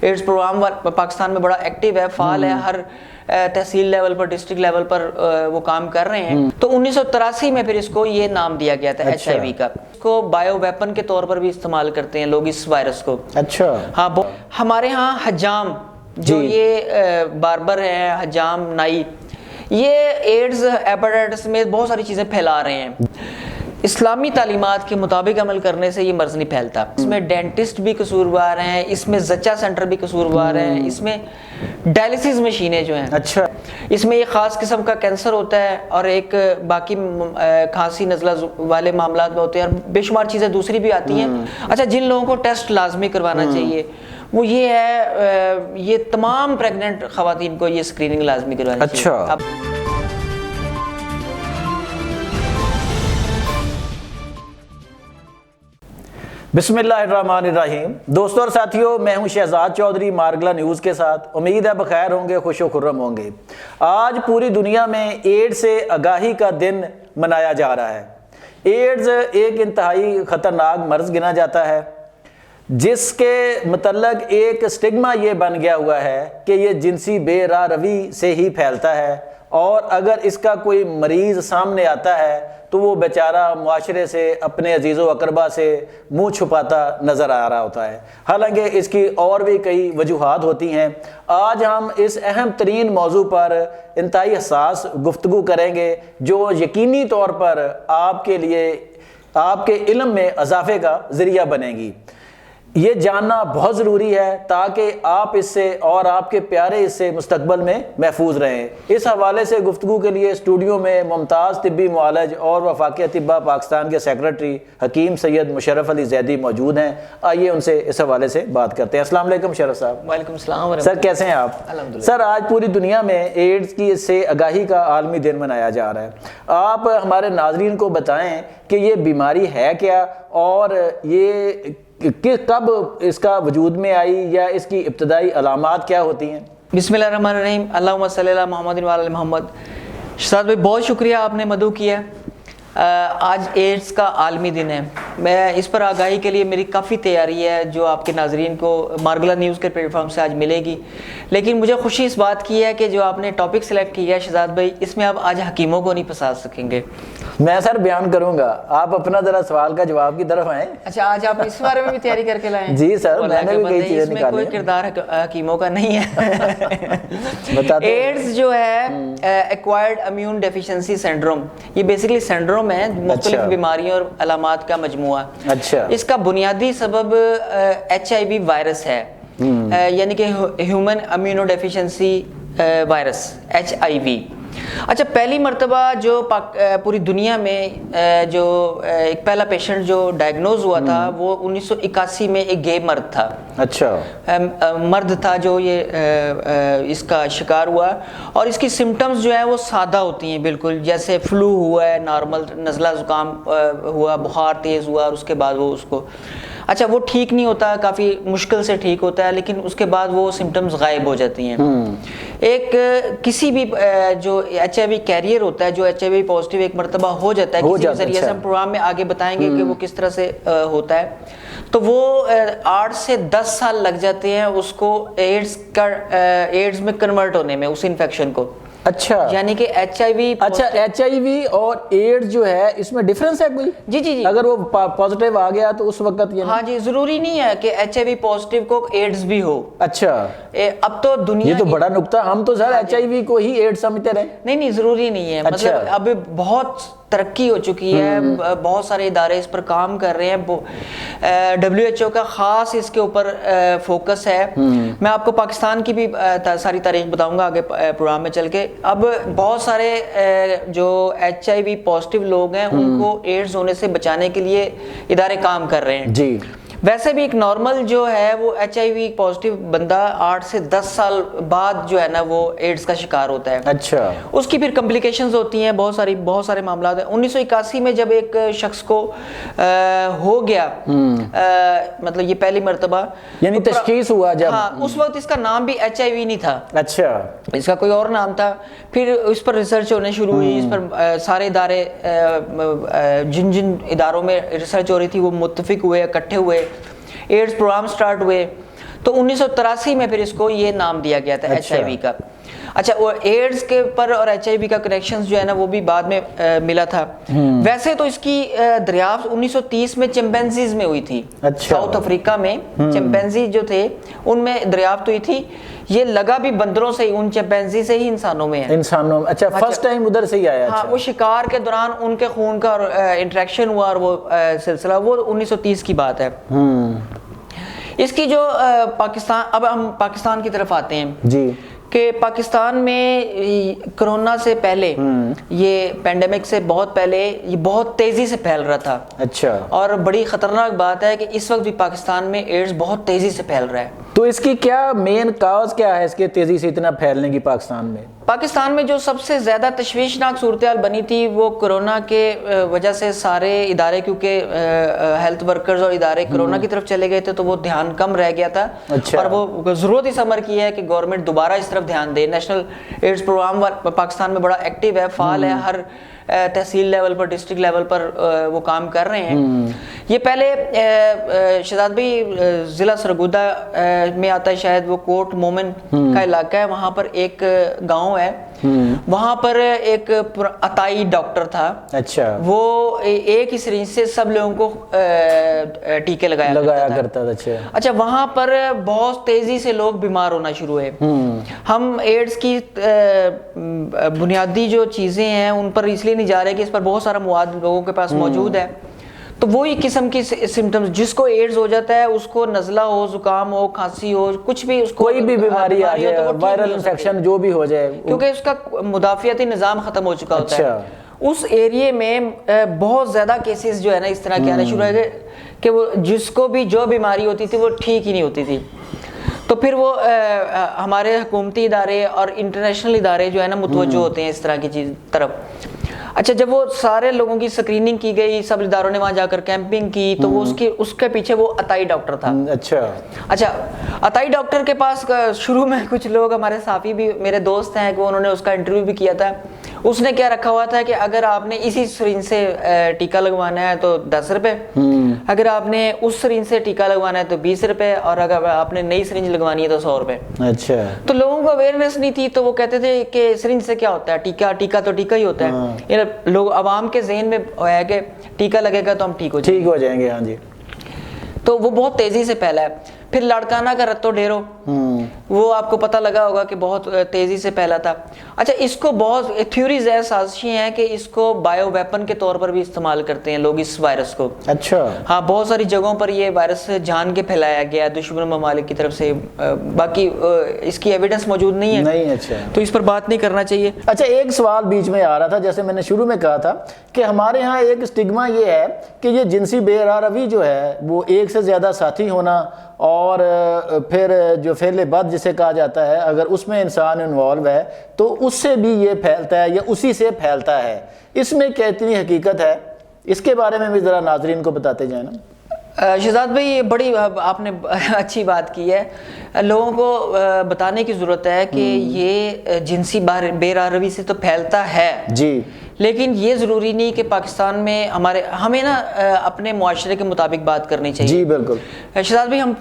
AIDS programme Pakistan میں بڑا active ہے، فعال ہے، ہر تحصیل لیول پر، ڈسٹرکٹ لیول پر وہ کام کر رہے ہیں۔ تو 1983 میں پھر اس کو یہ نام دیا گیا تھا HIV کا۔ اس کو بایو ویپن کے طور پر بھی استعمال کرتے ہیں لوگ اس وائرس کو۔ اچھا ہاں، ہمارے ہاں حجام جو یہ باربر ہیں، حجام نائی، یہ ایڈز ہیپاٹائٹس میں بہت ساری چیزیں پھیلا رہے ہیں۔ اسلامی تعلیمات کے مطابق عمل کرنے سے یہ مرض نہیں پھیلتا۔ اس میں ڈینٹسٹ بھی قصوروار ہیں، اس میں زچہ سینٹر بھی قصوروار ہیں، اس میں ڈائلسس مشینیں جو ہیں، اچھا اس میں ایک خاص قسم کا کینسر ہوتا ہے، اور ایک باقی کھانسی نزلہ والے معاملات میں ہوتے ہیں، اور بے شمار چیزیں دوسری بھی آتی ہیں۔ اچھا، جن لوگوں کو ٹیسٹ لازمی کروانا چاہیے وہ یہ ہے، یہ تمام پریگننٹ خواتین کو یہ اسکریننگ لازمی کروانی چاہیے۔ اچھا، بسم اللہ الرحمن الرحیم۔ دوستوں اور ساتھیوں، میں ہوں شہزاد چودھری مارگلا نیوز کے ساتھ۔ امید ہے بخیر ہوں گے، خوش و خرم ہوں گے۔ آج پوری دنیا میں ایڈز سے آگاہی کا دن منایا جا رہا ہے۔ ایڈز ایک انتہائی خطرناک مرض گنا جاتا ہے جس کے متعلق ایک سٹگما یہ بن گیا ہوا ہے کہ یہ جنسی بے راہ روی سے ہی پھیلتا ہے، اور اگر اس کا کوئی مریض سامنے آتا ہے تو وہ بیچارہ معاشرے سے، اپنے عزیز و اقربا سے منہ چھپاتا نظر آ رہا ہوتا ہے، حالانکہ اس کی اور بھی کئی وجوہات ہوتی ہیں۔ آج ہم اس اہم ترین موضوع پر انتہائی حساس گفتگو کریں گے جو یقینی طور پر آپ کے لیے، آپ کے علم میں اضافے کا ذریعہ بنے گی۔ یہ جاننا بہت ضروری ہے تاکہ آپ اس سے اور آپ کے پیارے اس سے مستقبل میں محفوظ رہیں۔ اس حوالے سے گفتگو کے لیے اسٹوڈیو میں ممتاز طبی معالج اور وفاق اطباء پاکستان کے سیکرٹری حکیم سید مشرف علی زیدی موجود ہیں۔ آئیے ان سے اس حوالے سے بات کرتے ہیں۔ السلام علیکم مشرف صاحب۔ وعلیکم السلام سر، کیسے ہیں آپ؟ الحمدللہ۔ سر، آج پوری دنیا میں ایڈز کی سے آگاہی کا عالمی دن منایا جا رہا ہے۔ آپ ہمارے ناظرین کو بتائیں کہ یہ بیماری ہے کیا، اور یہ کہ کب اس کا وجود میں آئی، یا اس کی ابتدائی علامات کیا ہوتی ہیں؟ بسم اللہ الرحمن الرحیم، اللہم صلی اللہ محمد و علی محمد۔ شہزاد بھائی، بہت شکریہ، آپ نے مدعو کیا۔ آج ایڈز کا عالمی دن ہے۔ میں اس پر آگاہی کے لیے میری کافی تیاری ہے جو آپ کے ناظرین کو مارگلا نیوز کے پلیٹ فارم سے آج ملے گی، لیکن مجھے خوشی اس بات کی ہے کہ جو آپ نے ٹاپک سلیکٹ کیا ہے شہزاد بھائی، اس میں آپ آج حکیموں کو نہیں پھنسا سکیں گے۔ میں سر بیان کروں گا، آپ اپنا ذرا سوال کا جواب کی طرف آئیں۔ اچھا، آج آپ اس بارے میں بھی تیاری کر کے لائیں؟ جی سر، میں نے بھی کئی چیزیں اس میں نکالی کوئی ہیں۔ کردار حکیموں کا نہیں ہے۔ بتاتے ہیں۔ ایڈز جو ہے ایکوائرڈ امیون ڈیفیشنسی سینڈروم، یہ بیسیکلی سینڈروم ہے، مختلف بیماریوں اور علامات کا مجموعہ۔ اچھا، اس کا بنیادی سبب HIV وائرس ہے، یعنی کہ human immuno deficiency virus HIV۔ اچھا، پہلی مرتبہ جو پوری دنیا میں جو ایک پہلا پیشنٹ جو ڈائگنوز ہوا تھا وہ 1981 میں ایک گے مرد تھا۔ اچھا، مرد تھا جو یہ اس کا شکار ہوا، اور اس کی سمٹمز جو ہے وہ سادہ ہوتی ہیں، بالکل جیسے فلو ہوا ہے، نارمل نزلہ زکام ہوا، بخار تیز ہوا، اور اس کے بعد وہ اس کو اچھا وہ ٹھیک نہیں ہوتا، کافی مشکل سے ٹھیک ہوتا ہے، لیکن اس کے بعد وہ سمٹمز غائب ہو جاتی ہیں۔ ایک کسی بھی جو HIV کیریئر ہوتا ہے، جو HIV پازیٹیو ایک مرتبہ ہو جاتا ہے کسی ذریعے سے، ہم پروگرام میں آگے بتائیں گے کہ وہ کس طرح سے ہوتا ہے، تو وہ 8 سے 10 سال لگ جاتے ہیں اس کو ایڈز میں کنورٹ ہونے میں، اس انفیکشن کو۔ اچھا، یعنی کہ HIV، اچھا HIV اور ایڈز جو ہے اس میں ڈیفرنس ہے کوئی؟ جی جی جی، اگر وہ پازیٹیو آ گیا تو اس وقت یہ ہاں جی، ضروری نہیں ہے کہ HIV پازیٹیو کو ایڈز بھی ہو۔ اچھا، اب تو دنیا، یہ تو بڑا نکتہ، ہم تو سر HIV کو ہی ایڈز سمجھتے رہے۔ نہیں، ضروری نہیں ہے، مطلب اب بہت ترقی ہو چکی ہے، بہت سارے ادارے اس پر کام کر رہے ہیں، WHO کا خاص اس کے اوپر فوکس ہے۔ میں آپ کو پاکستان کی بھی ساری تاریخ بتاؤں گا آگے پروگرام میں چل کے۔ اب بہت سارے جو HIV پازیٹیو لوگ ہیں ان کو ایڈز ہونے سے بچانے کے لیے ادارے کام کر رہے ہیں۔ جی، ویسے بھی ایک نارمل جو ہے وہ HIV پازیٹیو بندہ 8 سے 10 سال بعد جو ہے نا وہ ایڈز کا شکار ہوتا ہے۔ اچھا، اس کی پھر کمپلیکیشنز ہوتی ہیں، بہت سارے معاملات ہیں۔ 1981 میں جب ایک شخص کو ہو گیا، مطلب یہ پہلی مرتبہ یعنی تشخیص ہوا جب، ہاں، اس وقت اس کا نام بھی HIV نہیں تھا، اچھا، اس کا کوئی اور نام تھا۔ پھر اس پر ریسرچ ہونے شروع ہوئی، اس پر سارے ادارے، جن اداروں میں ریسرچ ہو رہی تھی وہ متفق ہوئے، اکٹھے ہوئے، ایڈز پروگرام سٹارٹ ہوئے۔ تو 1983 میں پھر اس کو یہ نام دیا گیا تھا HIV کا. اچھا وہ ایڈز کے پر اور HIV کا کنیکشنز جو ہے نا وہ بھی بعد میں ملا تھا. ویسے تو اس کی دریافت 1930 میں چمپینزیز میں ہوئی تھی. ساؤتھ افریقہ میں چمپینزی جو تھے ان میں دریافت ہوئی تھی. یہ لگا بھی بندروں سے ہی, ان چمپینزی سے ہی انسانوں میں ہے. انسانوں میں اچھا فرسٹ ٹائم ادھر سے ہی آیا. ہاں وہ شکار کے دوران ان کے خون کا انٹریکشن ہوا اور وہ سلسلہ وہ 1930 کی بات ہے. اس کی جو پاکستان, اب ہم پاکستان کی طرف آتے ہیں جی, کہ پاکستان میں کرونا سے پہلے یہ پینڈیمک سے بہت پہلے یہ بہت تیزی سے پھیل رہا تھا. اچھا, اور بڑی خطرناک بات ہے کہ اس وقت بھی پاکستان میں ایڈز بہت تیزی سے پھیل رہا ہے. تو اس کی کیا مین کاز کیا ہے اس کے تیزی سے اتنا پھیلنے کی پاکستان میں؟ پاکستان میں جو سب سے زیادہ تشویشناک صورتحال بنی تھی وہ کرونا کے وجہ سے سارے ادارے, کیونکہ ہیلتھ ورکرز اور ادارے کرونا کی طرف چلے گئے تھے تو وہ دھیان کم رہ گیا تھا. اور وہ ضرورت اس امر کی ہے کہ گورنمنٹ دوبارہ اس طرف دھیان دے. نیشنل ایڈز پروگرام پاکستان میں بڑا ایکٹیو ہے, فعال ہے, ہر تحصیل لیول پر, ڈسٹرکٹ لیول پر وہ کام کر رہے ہیں. یہ پہلے شہزاد بھائی ضلع سرگودا میں آتا ہے شاید, وہ کوٹ مومن کا علاقہ ہے, وہاں پر ایک گاؤں ہے, وہاں پر ایک عطائی ڈاکٹر تھا. اچھا, وہ ایک ہی سرنج سے سب لوگوں کو ٹیکے لگایا کرتا تھا. اچھا وہاں پر بہت تیزی سے لوگ بیمار ہونا شروع ہوئے. ہم ایڈز کی بنیادی جو چیزیں ہیں ان پر اس لیے نہیں جا رہے کہ اس پر بہت سارا مواد لوگوں کے پاس موجود ہے. تو وہی قسم کی سمٹمز, جس کو ایڈز ہو جاتا ہے اس کو نزلہ ہو, زکام ہو, کھانسی ہو, کچھ بھی, اس کو کوئی بھی بیماری آ جائے, وائرل انفیکشن جو بھی ہو جائے, کیونکہ اس کا مدافعتی نظام ختم ہو چکا ہوتا ہے. اس ایریے میں بہت زیادہ کیسز جو ہے نا اس طرح کے آنے شروع ہوئے کہ وہ جس کو بھی جو بیماری ہوتی تھی وہ ٹھیک ہی نہیں ہوتی تھی. تو پھر وہ ہمارے حکومتی ادارے اور انٹرنیشنل ادارے جو ہے نا متوجہ ہوتے ہیں اس طرح کی چیز طرف. اچھا جب وہ سارے لوگوں کی سکریننگ کی گئی, سب اداروں نے وہاں جا کر کیمپنگ کی, تو وہ اس کے پیچھے وہ عطائی ڈاکٹر تھا. اچھا عطائی ڈاکٹر کے پاس شروع میں کچھ لوگ, ہمارے صحافی بھی میرے دوست ہیں کہ انہوں نے اس کا انٹرویو بھی کیا تھا. اس نے کیا رکھا ہوا تھا کہ اگر آپ نے اسی سرنج سے ٹیکہ لگوانا ہے تو 10 روپے, اگر آپ نے اس سرنج سے ٹیکہ لگوانا ہے تو 20 روپے, اور اگر آپ نے نئی سرنج لگوانی ہے تو 100 روپے. اچھا, تو لوگوں کو اویئرنیس نہیں تھی تو وہ کہتے تھے کہ سرنج سے کیا ہوتا ہے, ٹیکہ تو ٹیکہ ہی ہوتا ہے. لوگ عوام کے ذہن میں ہے کہ ٹیکہ لگے گا تو ہم ٹھیک ہو جائیں گے. ہاں جی, تو وہ بہت تیزی سے پھیلا ہے. پھر لاڑکانہ کا رتو ڈیرو, وہ آپ کو پتہ لگا ہوگا کہ بہت تیزی سے پھیلا تھا. اچھا اس کو بہت تھیوریز ہیں, سازشیں ہیں کہ اس کو بایو ویپن کے طور پر بھی استعمال کرتے ہیں لوگ اس وائرس کو. اچھا, ہاں بہت ساری جگہوں پر یہ وائرس جان کے پھیلایا گیا دشمن ممالک کی طرف سے. باقی اس کی ایویڈنس موجود نہیں ہے. اچھا, تو اس پر بات نہیں کرنا چاہیے. اچھا ایک سوال بیچ میں آ رہا تھا, جیسے میں نے شروع میں کہا تھا کہ ہمارے ہاں ایک اسٹگما یہ ہے کہ یہ جنسی بے روی جو ہے وہ ایک سے زیادہ ساتھی ہونا, اور پھر جو فعل بد جسے کہا جاتا ہے اگر اس میں انسان انوالو ہے تو اس سے بھی یہ پھیلتا ہے یا اسی سے پھیلتا ہے. اس میں کیا اتنی حقیقت ہے, اس کے بارے میں بھی ذرا ناظرین کو بتاتے جائیں نا. شہزاد بھائی بڑی آپ نے اچھی بات کی ہے. لوگوں کو بتانے کی ضرورت ہے کہ یہ جنسی بے روی سے تو پھیلتا ہے جی, لیکن یہ ضروری نہیں کہ پاکستان میں ہمیں نا اپنے معاشرے کے مطابق بات کرنی چاہیے. جی بالکل. شہزاد بھائی ہم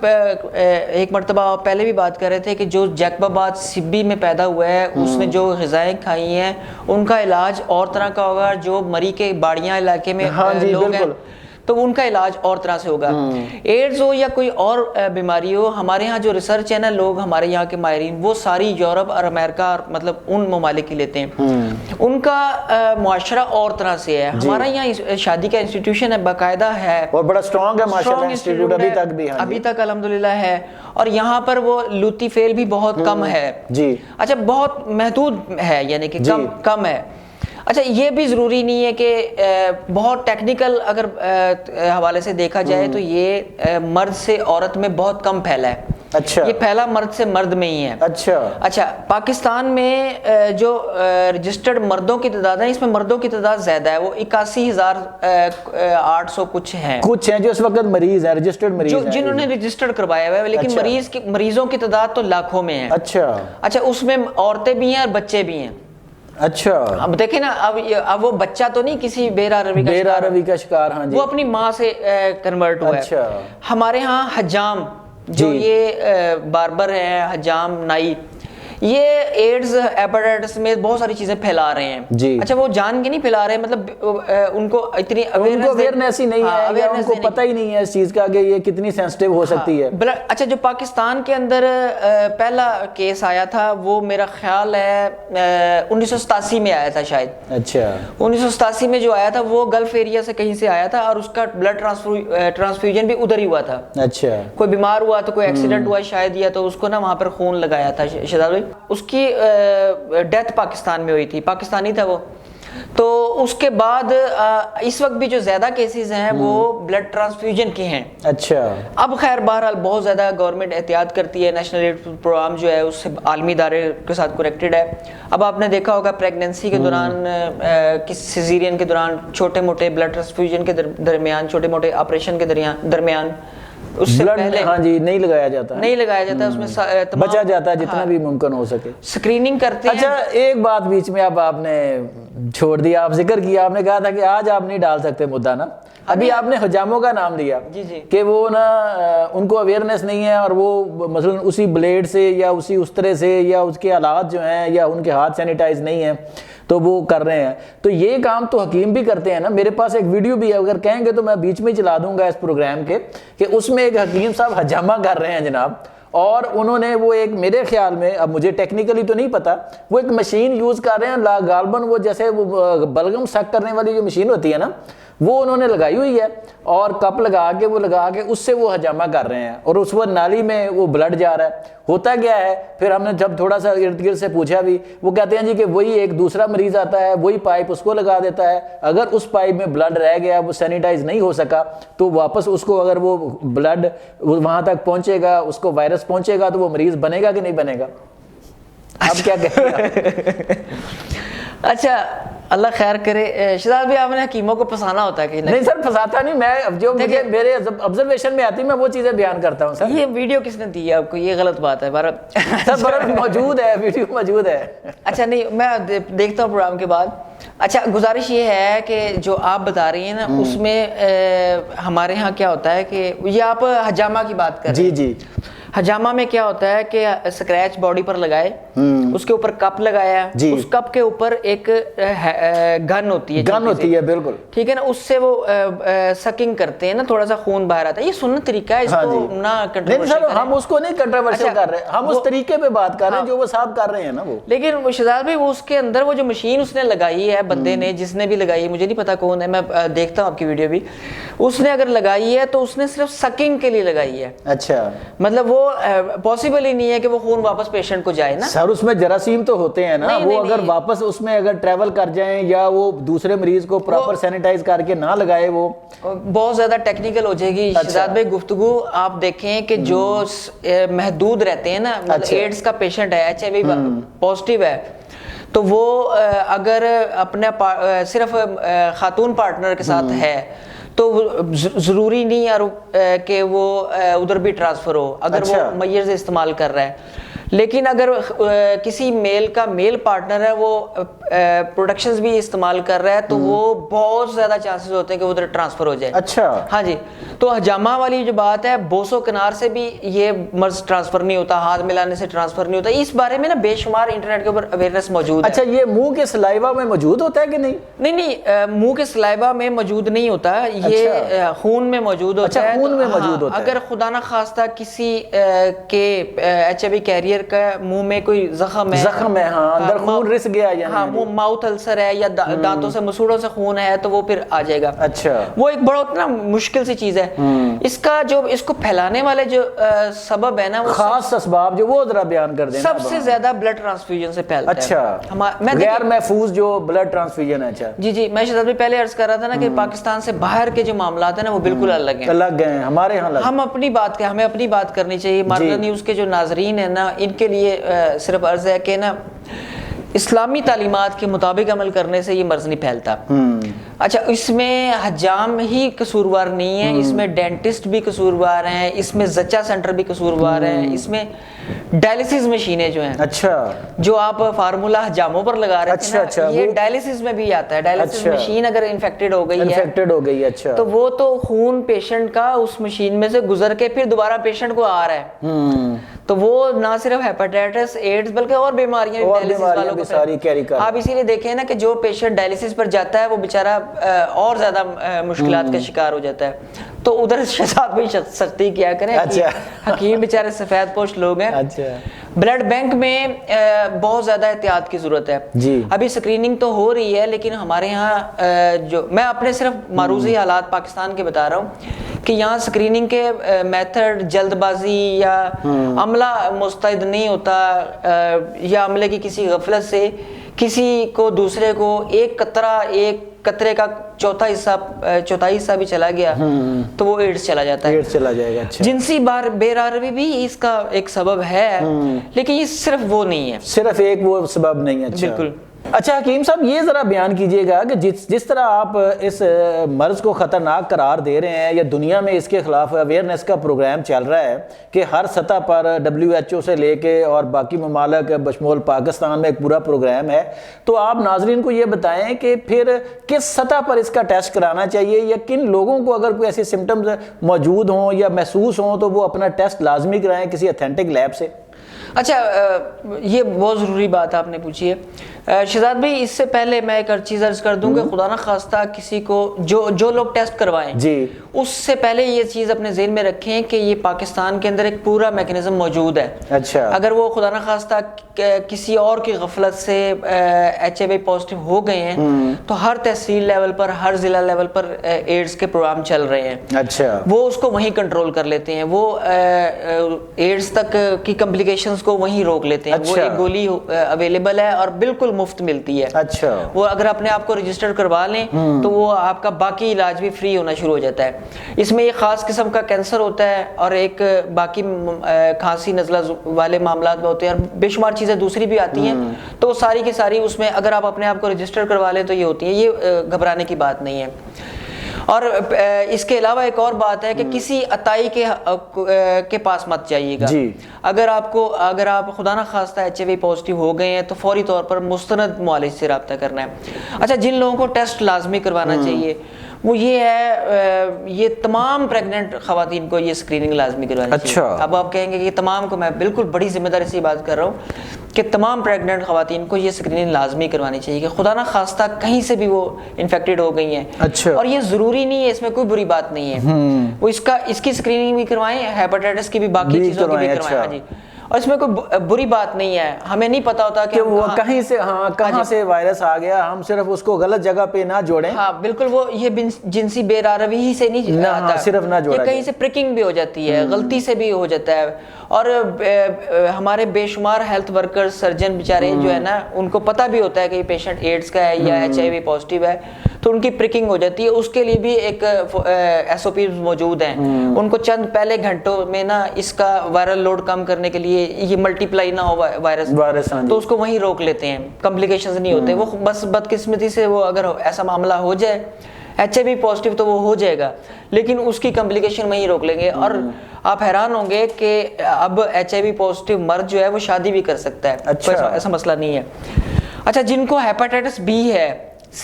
ایک مرتبہ پہلے بھی بات کر رہے تھے کہ جو جیکب آباد سبی میں پیدا ہوا ہے اس نے جو غذائیں کھائی ہیں ان کا علاج اور طرح کا ہوگا. جو مری کے باڑیاں علاقے میں لوگ ہیں تو ان کا علاج اور طرح سے ہوگا. ایڈز ہو یا کوئی اور بیماری ہو, ہمارے ہاں جو ریسرچ ہے نا, لوگ ہمارے یہاں کے ماہرین وہ ساری یورپ اور امریکہ اور مطلب ان ممالک کی لیتے ہیں. ان کا معاشرہ اور طرح سے ہے. ہمارا یہاں شادی کا انسٹیٹیوشن ہے, باقاعدہ ہے اور بڑا اسٹرانگ ہے ماشاءاللہ انسٹیٹیوٹ ابھی تک بھی. ابھی تک الحمدللہ ہے. اور یہاں پر وہ لوتی فعل بھی بہت کم ہے. جی اچھا بہت محدود ہے, یعنی کہ کم ہے. اچھا یہ بھی ضروری نہیں ہے کہ بہت ٹیکنیکل اگر حوالے سے دیکھا جائے تو یہ مرد سے عورت میں بہت کم پھیلا ہے. اچھا, یہ پھیلا مرد سے مرد میں ہی ہے. اچھا پاکستان میں جو رجسٹرڈ مردوں کی تعداد ہے اس میں مردوں کی تعداد زیادہ ہے, وہ 81,800 کچھ ہیں جو اس وقت مریض ہیں, رجسٹرڈ مریض ہیں جنہوں نے رجسٹرڈ کروایا ہوا ہے, لیکن مریضوں کی تعداد تو لاکھوں میں ہے. اچھا اس میں عورتیں بھی ہیں اور بچے بھی ہیں. اچھا اب دیکھیں نا, اب وہ بچہ تو نہیں کسی بے روی کا شکار, ہاں جی, وہ اپنی ماں سے کنورٹ ہوا ہے. ہمارے ہاں حجام جو یہ باربر ہیں حجام نائی یہ ایڈز ہیپاٹائٹس میں بہت ساری چیزیں پھیلا رہے ہیں جی اچھا وہ جان کے نہیں پھیلا رہے مطلب ان کو اتنی اویئرنیس ہی نہیں ہے یا ان کو پتہ ہی نہیں ہے اس چیز کا کہ یہ کتنی سینسٹیو ہو سکتی ہے اچھا جو پاکستان کے اندر پہلا کیس آیا تھا وہ میرا خیال ہے 1987 میں آیا تھا شاید اچھا 1987 میں جو آیا تھا وہ گلف ایریا سے کہیں سے آیا تھا اور اس کا بلڈ ٹرانسفیوژن بھی ادھر ہی ہوا تھا اچھا کوئی بیمار ہوا تو کوئی ایکسیڈنٹ ہوا شاید یا تو اس کو نا وہاں پر خون لگایا تھا شہزاد بھائی اس کی ڈیتھ پاکستان میں ہوئی تھی پاکستانی تھا وہ تو اس کے بعد اس وقت بھی جو زیادہ کیسز ہیں وہ بلڈ ٹرانسفیوژن کے ہیں اچھا اب خیر بہرحال بہت زیادہ گورنمنٹ احتیاط کرتی ہے نیشنل ایڈ پروگرام جو ہے اس سے عالمی ادارے کے ساتھ کنیکٹڈ ہے اب آپ نے دیکھا ہوگا پریگننسی کے دوران سیزیرین کے دوران چھوٹے موٹے بلڈ ٹرانسفیوژن کے درمیان چھوٹے موٹے آپریشن کے درمیان اس سے پہلے ہاں جی نہیں لگایا جاتا اس میں بچا جاتا ہے جتنا بھی ممکن ہو سکے سکریننگ کرتے ہیں اچھا ایک بات بیچ میں اب آپ نے چھوڑ دیا آپ ذکر کیا آپ نے کہا تھا کہ آج آپ نہیں ڈال سکتے مدعا نا ابھی آپ نے حجاموں کا نام لیا کہ وہ نا ان کو اویئرنیس نہیں ہے اور وہ مثلا اسی بلیڈ سے یا اسی استرے سے یا اس کے آلات جو ہیں یا ان کے ہاتھ سینیٹائز نہیں ہیں تو وہ کر رہے ہیں تو یہ کام تو حکیم بھی کرتے ہیں نا میرے پاس ایک ویڈیو بھی ہے اگر کہیں گے تو میں بیچ میں چلا دوں گا اس پروگرام کے کہ اس میں ایک حکیم صاحب حجامہ کر رہے ہیں جناب اور انہوں نے وہ ایک میرے خیال میں اب مجھے ٹیکنیکلی تو نہیں پتا وہ ایک مشین یوز کر رہے ہیں غالباً وہ جیسے وہ بلغم سک کرنے والی جو مشین ہوتی ہے نا وہ انہوں نے لگائی ہوئی ہے اور کپ لگا کے اس سے وہ حجامہ کر رہے ہیں اور اس وقت نالی میں وہ بلڈ جا رہا ہے ہوتا کیا ہے پھر ہم نے جب تھوڑا سا ارد گرد سے پوچھا بھی وہ کہتے ہیں جی کہ وہی ایک دوسرا مریض آتا ہے وہی پائپ اس کو لگا دیتا ہے اگر اس پائپ میں بلڈ رہ گیا وہ سینیٹائز نہیں ہو سکا تو واپس اس کو اگر وہ بلڈ وہاں تک پہنچے گا اس کو وائرس پہنچے گا تو وہ مریض بنے گا کہ نہیں بنے گا اب کیا کہیں گے اچھا اللہ خیر کرے شہزاد بھی آپ نے حکیموں کو پھنسانا ہوتا ہے کہ نہیں سر پھنساتا نہیں میں جو مجھے میرے آبزرویشن میں آتی میں وہ چیزیں بیان کرتا ہوں سر یہ ویڈیو کس نے دی ہے آپ کو یہ غلط بات ہے سر موجود ہے ویڈیو موجود ہے اچھا نہیں میں دیکھتا ہوں پروگرام کے بعد اچھا گزارش یہ ہے کہ جو آپ بتا رہی ہیں نا اس میں ہمارے ہاں کیا ہوتا ہے کہ یہ آپ حجامہ کی بات کر رہے ہیں جی حجامہ میں کیا ہوتا ہے کہ سکریچ باڈی پر لگائے اس کے اوپر کپ لگایا اس کپ کے اوپر ایک گن ہوتی ہے بالکل ٹھیک ہے نا اس سے وہ سکنگ کرتے ہیں نا تھوڑا سا خون باہر آتا ہے یہ سنت طریقہ ہے اس کو نہ کنٹروورشل ہم اس کو نہیں کنٹروورشل کر رہے ہم اس طریقے پہ بات کر رہے ہیں جو وہ صاحب کر رہے ہیں نا وہ لیکن شہزاد بھائی وہ اس کے اندر وہ جو مشین اس نے لگائی ہے بندے نے جس نے بھی لگائی ہے مجھے نہیں پتا کون ہے میں دیکھتا ہوں آپ کی ویڈیو بھی اس نے اگر لگائی ہے تو اس نے صرف سکنگ کے لیے لگائی ہے اچھا مطلب وہ پاسبل ہی نہیں ہے کہ وہ خون واپس پیشنٹ کو جائے نا سر اس میں جراثیم تو ہوتے ہیں نا وہ اگر واپس اس میں اگر ٹریول کر جائیں یا وہ دوسرے مریض کو پراپر سینیٹائز کر کے نہ لگائے وہ بہت زیادہ ٹیکنیکل ہو جائے گی شہزاد بھائی گفتگو آپ دیکھیں کہ جو محدود رہتے ہیں نا ایڈز کا پیشنٹ ہے HIV پازیٹیو ہے تو وہ اگر اپنے صرف خاتون پارٹنر کے ساتھ ہے تو ضروری نہیں یار کہ وہ ادھر بھی ٹرانسفر ہو اگر وہ میئر سے استعمال کر رہا ہے لیکن اگر کسی میل کا میل پارٹنر ہے وہ پروڈکشنز بھی استعمال کر رہا ہے تو وہ بہت زیادہ چانسز ہوتے ہیں کہ ادھر ٹرانسفر ہو جائے اچھا ہاں جی تو حجامہ والی جو بات ہے بوسو کنار سے بھی یہ مرض ٹرانسفر نہیں ہوتا ہاتھ ملانے سے ٹرانسفر نہیں ہوتا اس بارے میں نا بے شمار انٹرنیٹ کے اوپر اویئرنیس موجود ہے اچھا یہ منہ کے سلائیوا میں موجود ہوتا ہے کہ نہیں منہ کے سلائیوا میں موجود نہیں ہوتا یہ خون میں موجود ہوتا ہے خون میں موجود ہوتا ہے اگر خدا نہ خواستہ کسی کے HIV کیریئر کا منہ میں کوئی زخم ہے ہاں اندر خون رس گیا ہاں ماؤتھ السر ہے یا دانتوں سے مسوڑوں سے خون ہے تو وہ پھر آ جائے گا اچھا وہ ایک بڑا نا مشکل سی چیز ہے اس کا جو اس کو پھیلانے والے جو سبب ہے نا وہ خاص اسباب جو وہ ذرا بیان کر دینا سب سے زیادہ بلڈ ٹرانسفیوژن سے پھیلتا ہے اچھا غیر محفوظ جو بلڈ ٹرانسفیوژن ہے اچھا جی میں شہزاد بھائی پہلے عرض کر رہا تھا نا کہ پاکستان سے باہر کے جو معاملات ہیں نا وہ بالکل الگ ہیں ہمارے ہاں ہمیں اپنی بات کرنی چاہیے مارگلا نیوز کے جو ناظرین ہیں نا ان کے لیے صرف عرض ہے کہ نا اسلامی تعلیمات کے مطابق عمل کرنے سے یہ مرض نہیں پھیلتا. اچھا اس میں حجام ہی قصوروار نہیں ہے, اس میں ڈینٹسٹ بھی قصوروار ہیں, اس میں زچہ سینٹر بھی قصوروار ہیں, اس میں ڈائلیسس مشینیں جو ہیں, اچھا جو آپ فارمولا حجاموں پر لگا رہے تھے نا, یہ ڈائلیسس میں بھی آتا ہے. ڈائلیسس مشین اگر انفیکٹڈ ہو گئی ہے اچھا تو وہ تو خون پیشنٹ کا اس مشین میں سے گزر کے پھر دوبارہ پیشنٹ کو آ رہا ہے, تو وہ نہ صرف ہیپاٹائٹس ایڈز بلکہ اور بیماریاں ساری کیری کر. آپ اسی لیے دیکھیں نا کہ جو پیشنٹ ڈائلیسس پر جاتا ہے وہ بیچارہ اور زیادہ مشکلات کا شکار ہو جاتا ہے. تو ادھر شہزاد بھائی سختی کیا کریں, حکیم بیچارے سفید پوش لوگ ہیں. بلڈ بینک میں بہت زیادہ احتیاط کی ضرورت ہے. ابھی سکریننگ تو ہو رہی ہے لیکن ہمارے یہاں جو میں اپنے صرف معروضی حالات پاکستان کے بتا رہا ہوں کہ یہاں سکریننگ کے میتھڈ جلد بازی یا عملہ مستعد نہیں ہوتا, یا عملے کی کسی غفلت سے کسی کو دوسرے کو ایک قطرے کا چوتھائی حصہ بھی چلا گیا تو وہ ایڈز چلا جاتا ہے, ایڈز چلا جائے گا. جنسی بے راروی بھی اس کا ایک سبب ہے, لیکن یہ صرف وہ نہیں ہے, صرف ایک وہ سبب نہیں ہے. بالکل. اچھا حکیم صاحب یہ ذرا بیان کیجئے گا کہ جس طرح آپ اس مرض کو خطرناک قرار دے رہے ہیں, یا دنیا میں اس کے خلاف اویئرنیس کا پروگرام چل رہا ہے کہ ہر سطح پر WHO سے لے کے اور باقی ممالک بشمول پاکستان میں ایک پورا پروگرام ہے, تو آپ ناظرین کو یہ بتائیں کہ پھر کس سطح پر اس کا ٹیسٹ کرانا چاہیے, یا کن لوگوں کو اگر کوئی ایسے سمٹمز موجود ہوں یا محسوس ہوں تو وہ اپنا ٹیسٹ لازمی کرائیں کسی اتھینٹک لیب سے. اچھا یہ بہت ضروری بات آپ نے پوچھی ہے شہزاد بھائی. اس سے پہلے میں ایک چیز عرض کر دوں کہ خدا نہ خواستہ کسی کو جو لوگ ٹیسٹ کروائیں اس سے پہلے یہ چیز اپنے ذہن میں رکھیں کہ یہ پاکستان کے اندر ایک پورا میکنزم موجود ہے. اچھا اگر وہ خدا نہ خواستہ کسی اور کی غفلت سے HIV پازیٹیو ہو گئے ہیں تو ہر تحصیل لیول پر, ہر ضلع لیول پر ایڈز کے پروگرام چل رہے ہیں. اچھا وہ اس کو وہیں کنٹرول کر لیتے ہیں, وہ ایڈز تک کی کمپلیکیشنز کو وہیں روک لیتے ہیں. وہ ایک گولی اویلیبل ہے اور بالکل مفت ملتی ہے. اچھا وہ اگر اپنے آپ کو رجسٹر کروا لیں تو وہ آپ کا باقی علاج بھی فری ہونا شروع ہو جاتا ہے. اس میں ایک خاص قسم کا کینسر ہوتا ہے اور ایک باقی کھانسی نزلہ والے معاملات میں ہوتے ہیں, اور بے شمار چیزیں دوسری بھی آتی ہیں. تو وہ ساری کی ساری اس میں اگر آپ اپنے آپ کو رجسٹر کروا لیں تو یہ ہوتی ہیں. یہ گھبرانے کی بات نہیں ہے. اور اس کے علاوہ ایک اور بات ہے کہ کسی عطائی کے پاس مت جائیے گا. اگر آپ خدا نہ خواستہ HIV پازیٹیو ہو گئے ہیں تو فوری طور پر مستند معالج سے رابطہ کرنا ہے. اچھا جن لوگوں کو ٹیسٹ لازمی کروانا چاہیے وہ یہ ہے, یہ تمام پریگننٹ خواتین کو یہ اسکریننگ لازمی کروانی چاہیے. اب آپ کہیں گے کہ یہ تمام کو, میں بالکل بڑی ذمہ داری سے بات کر رہا ہوں کہ تمام پریگننٹ خواتین کو یہ اسکریننگ لازمی کروانی چاہیے کہ خدا نہ خواستہ کہیں سے بھی وہ انفیکٹڈ ہو گئی ہیں. اور یہ ضروری نہیں ہے, اس میں کوئی بری بات نہیں ہے, وہ اس کی اسکریننگ بھی کروائیں, ہیپاٹائٹس کی بھی, باقی چیزوں کی بھی کروائیں. ہاں جی, اور اس میں کوئی بری بات نہیں ہے. ہمیں نہیں پتا ہوتا کہ وہ کہیں سے وائرس آ گیا, ہم صرف اس کو غلط جگہ پہ نہ جوڑیں. ہاں بالکل, وہ یہ جنسی بے راروی ہی سے نہیں آتا, صرف نہ جوڑا, یہ کہیں سے پرکنگ بھی ہو جاتی ہے, غلطی سے بھی ہو جاتا ہے. اور ہمارے بے شمار ہیلتھ ورکر سرجن بیچارے جو ہے نا, ان کو پتہ بھی ہوتا ہے کہ یہ پیشنٹ ایڈز کا ہے یا HIV پازیٹیو ہے, تو ان کی پرکنگ ہو جاتی ہے. اس کے لیے بھی ایک SOPs موجود ہیں. ان کو چند پہلے گھنٹوں میں نا اس کا وائرل لوڈ کم کرنے کے لیے, یہ ملٹیپلائی نہ ہو وائرس, تو اس کو وہیں روک لیتے ہیں, کمپلیکیشنز نہیں ہوتے. وہ بس بدقسمتی سے وہ اگر ایسا معاملہ ہو جائے HIV پازیٹیو تو وہ ہو جائے گا, لیکن اس کی کمپلیکیشن وہیں روک لیں گے. اور آپ حیران ہوں گے کہ اب HIV پازیٹیو مرد جو ہے وہ شادی بھی کر سکتا ہے, ایسا مسئلہ نہیں ہے. اچھا جن کو ہیپاٹائٹس B ہے,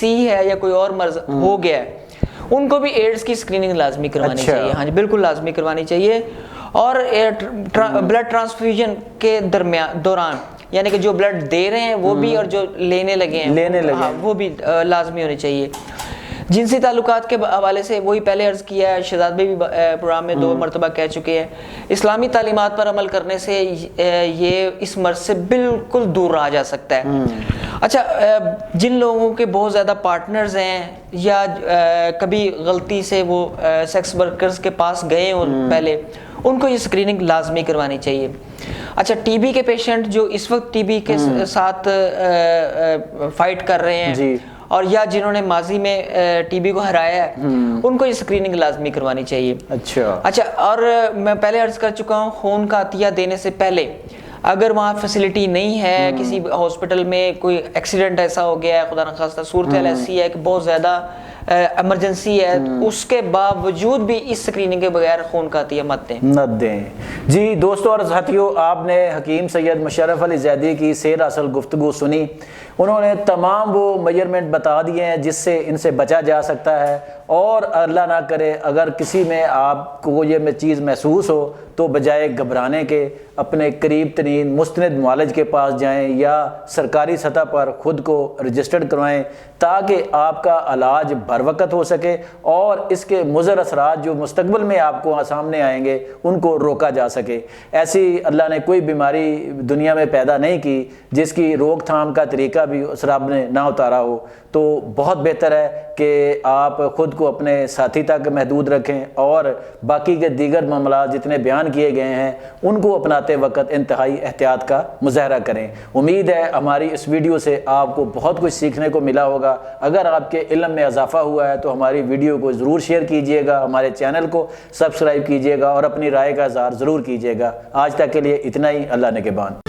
C ہے یا کوئی اور مرض ہو گیا ہے, ان کو بھی ایڈز کی اسکریننگ لازمی کروانی چاہیے. ہاں جی بالکل لازمی کروانی چاہیے. اور بلڈ ٹرانسفیوژن کے دوران, یعنی کہ جو بلڈ دے رہے ہیں وہ بھی اور جو لینے لگے ہیں وہ بھی لازمی ہونے چاہیے. جنسی تعلقات کے حوالے سے وہی پہلے عرض کیا ہے, شہزاد بھائی بھی پروگرام میں 2 مرتبہ کہہ چکے ہیں, اسلامی تعلیمات پر عمل کرنے سے یہ اس مرض سے بالکل دور رہا جا سکتا ہے. اچھا جن لوگوں کے بہت زیادہ پارٹنرز ہیں یا کبھی غلطی سے وہ سیکس ورکرز کے پاس گئے ہوں پہلے, ان کو یہ اسکریننگ لازمی کروانی چاہیے. اچھا TB کے پیشنٹ جو اس وقت TB کے ساتھ فائٹ کر رہے ہیں اور یا جنہوں نے ماضی میں TB کو ہرایا ہے, ان کو یہ اسکریننگ لازمی کروانی چاہیے. اچھا اور میں پہلے عرض کر چکا ہوں, خون کا عطیہ دینے سے پہلے اگر وہاں فیسلٹی نہیں ہے، کسی ہاسپٹل میں کوئی ایکسیڈنٹ ایسا ہو گیا ہے، خدا نخواستہ صورتحال ایسی ہے کہ بہت زیادہ ایمرجنسی ہے، اس کے باوجود بھی اس اسکریننگ کے بغیر خون کا عطیہ مت دیں۔ جی دوستوں اور ساتھیوں، آپ نے حکیم سید مشرف علی زیدی کی سیر اصل گفتگو سنی۔ انہوں نے تمام وہ میجرمنٹ بتا دیے ہیں جس سے ان سے بچا جا سکتا ہے، اور اللہ نہ کرے اگر کسی میں آپ کو یہ چیز محسوس ہو تو بجائے گھبرانے کے اپنے قریب ترین مستند معالج کے پاس جائیں یا سرکاری سطح پر خود کو رجسٹرڈ کروائیں، تاکہ آپ کا علاج بر وقت ہو سکے اور اس کے مضر اثرات جو مستقبل میں آپ کو سامنے آئیں گے ان کو روکا جا سکے۔ ایسی اللہ نے کوئی بیماری دنیا میں پیدا نہیں کی جس کی روک تھام کا طریقہ بھی اس رب نے نہ اتارا ہو، تو بہت بہتر ہے کہ آپ خود کو اپنے ساتھی تک محدود رکھیں اور باقی کے دیگر معاملات جتنے بیان کیے گئے ہیں ان کو اپناتے وقت انتہائی احتیاط کا مظاہرہ کریں۔ امید ہے ہماری اس ویڈیو سے آپ کو بہت کچھ سیکھنے کو ملا ہوگا۔ اگر آپ کے علم میں اضافہ ہوا ہے تو ہماری ویڈیو کو ضرور شیئر کیجئے گا، ہمارے چینل کو سبسکرائب کیجئے گا اور اپنی رائے کا اظہار ضرور کیجئے گا۔ آج تک کے لیے اتنا ہی، اللہ نگہبان۔